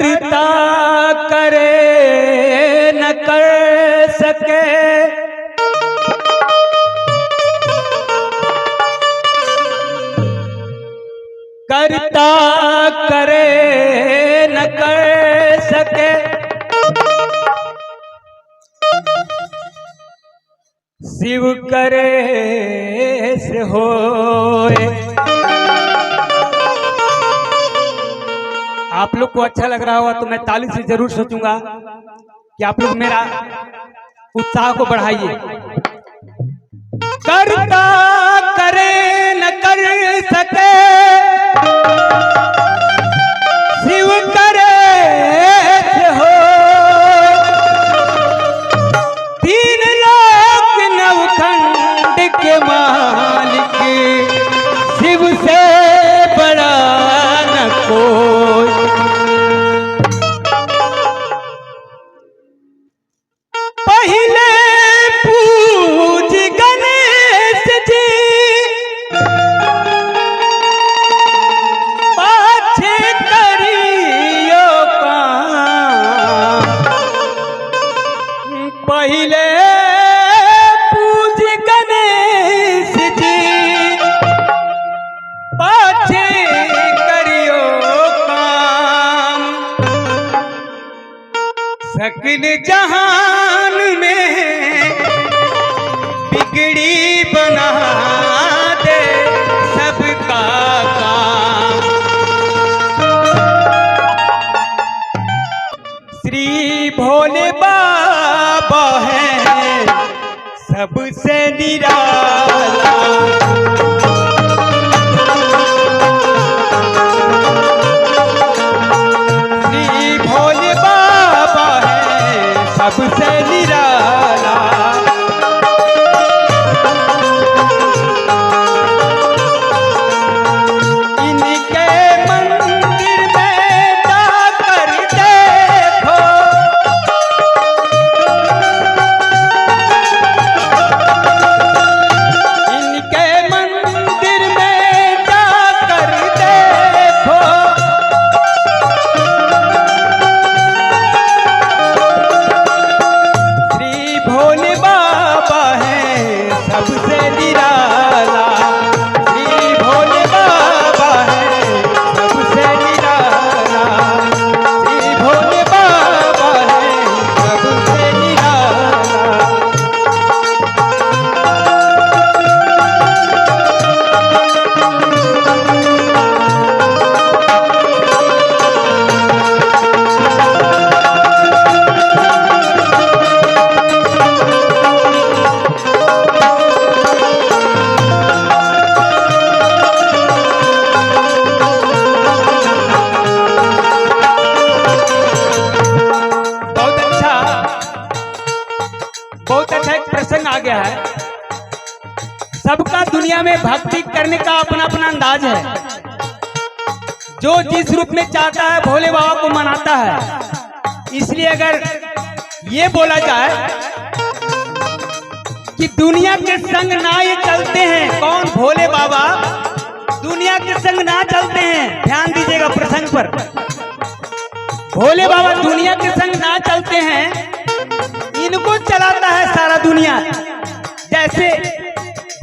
करता करे न कर सके, करता करे न कर सके, शिव करे से होए। आप लोग को अच्छा लग रहा होगा तो मैं ताली से जरूर सोचूंगा कि आप लोग मेरा उत्साह को बढ़ाइए। करता करे न कर सके, शिव करे से हो। तीन लोक नवखंड के मालिक, शिव से बड़ा न कोई। पहले पूज गणेश जी, पाछे करियो काम। पहले पूज गणेश जी, पाछे करियो काम। सकल जहान में बिगड़ी बना दे सबका काम। श्री भोले बाबा है सबसे निराला। श्री भोले बाबा है सबसे निराला। इनके मंदिर में जाकर देखो, इनके मंदिर में जाकर देखो। श्री भोले बाबा है सबसे निराला। श्री भोले बाबा है सबसे निराला। श्री भोले बाबा है सबसे निराला। बहुत अच्छा एक प्रसंग आ गया है। सबका दुनिया में भक्ति करने का अपना अपना अंदाज है। जो जिस रूप में चाहता है भोले बाबा को मनाता है। इसलिए अगर ये बोला जाए कि दुनिया के संग ना ये चलते हैं, कौन? भोले बाबा दुनिया के संग ना चलते हैं। ध्यान दीजिएगा प्रसंग पर। भोले बाबा दुनिया के संग ना चलते हैं, इनको चलाता है सारा दुनिया। जैसे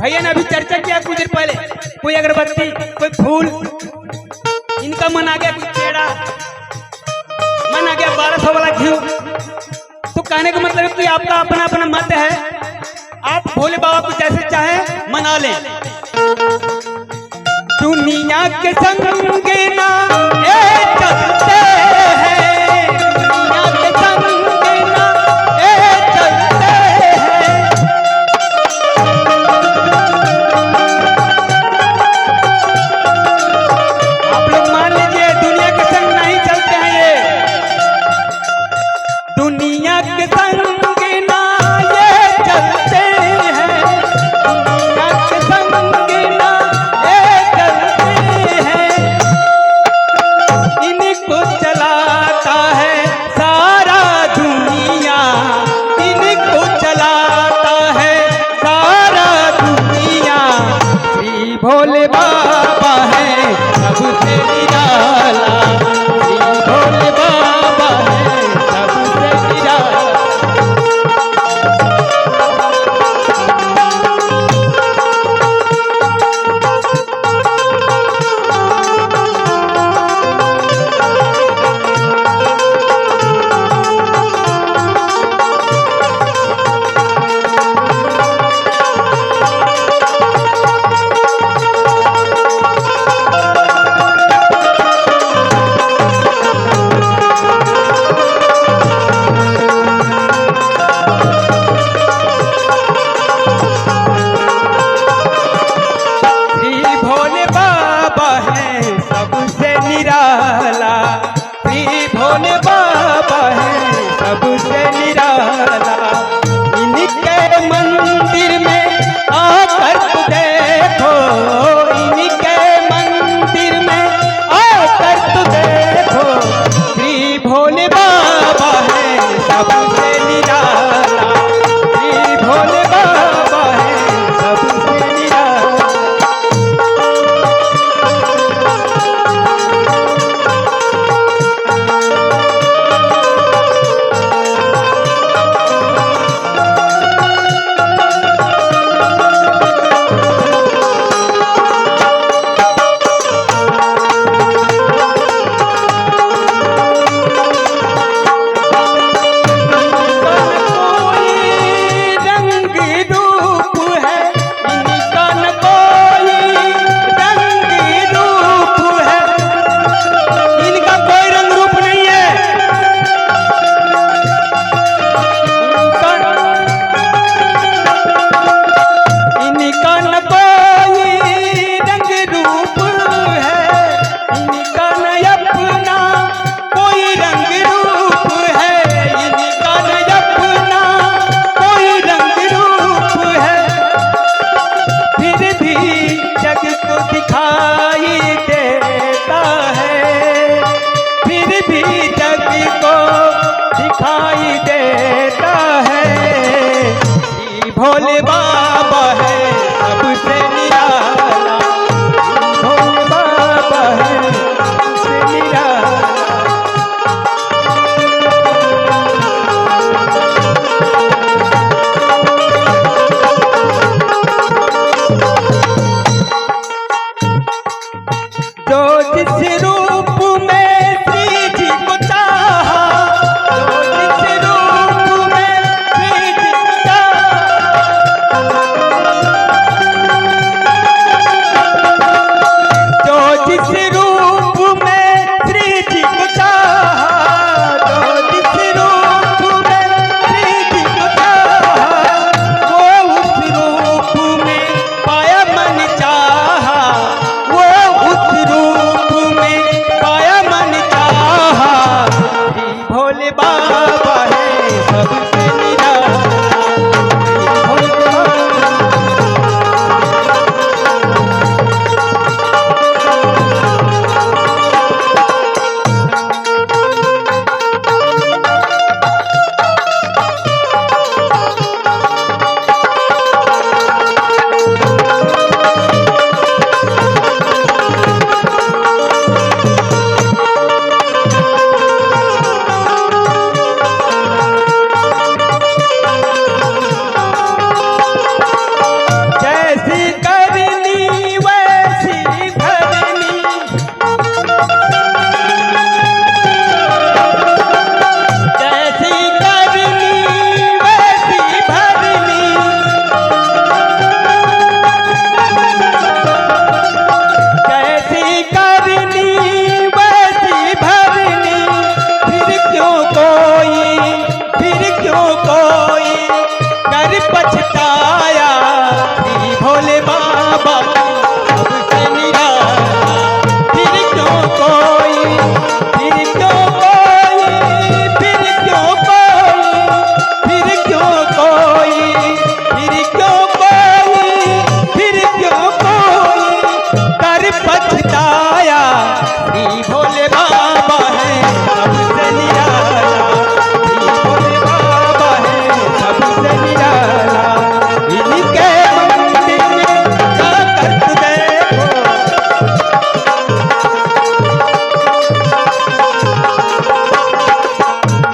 भैया ने अभी चर्चा किया कुछ देर पहले, कोई अगरबत्ती, कोई फूल, इनका मन आ गया, कोई पेड़ा मन आ गया, 1200 वाला घी। तो कहने का मतलब है कि आपका अपना अपना मत है। आप भोले बाबा को जैसे चाहे मना लें। दुनिया के संग ना ए चलते हैं, दुनिया के संग ना ए चलते हैं। आप लोग मान लीजिए दुनिया के संग नहीं चलते हैं ये। दुनिया के संग ना ये चलते हैं, दुनिया के संग ना ये चलते हैं। इनको चलाता है सारा दुनिया, इनको चलाता है सारा दुनिया। श्री भोले बाबा है सबसे निराला, श्री भोले बाबा भोले बाबा है सबसे निराला। इनके मंदिर में आकर तू देखो, इनके मंदिर में आकर तू देखो, श्री भोले बाबा है सबसे निराला, श्री भोले बाबा है सबसे निराला। भोले बाबा है सबसे निराला, भोले बाबा है सबसे निराला। जो जिस रूप में श्री जी को चाहा, जो जिस रूप में श्री जी को जिस रूप में श्री जी को चाहा, जो जिस रूप में श्री जी को चाहा, वो उस रूप में पाया मन चाहा, वो उस रूप में पाया मन चाहा। श्री भोले बाबा है सबसे निराला, भोले पछताया। श्री भोले बाबा सबसे निराला, फिर क्यों कोई, फिर क्यों कोई, फिर क्यों कोई, फिर क्यों कोई, फिर क्यों कोई, फिर क्यों कोई कर पछताया। श्री भोले बाबा है सबसे निराला, श्री भोले बाबा है सबसे निराला। इनके मंदिर में जाकर तू देखो,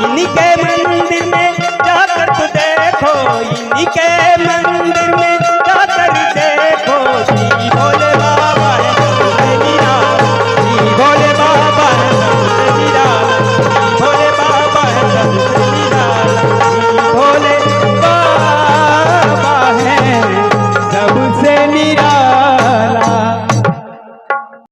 इनके मंदिर में जाकर तू देखो, इनके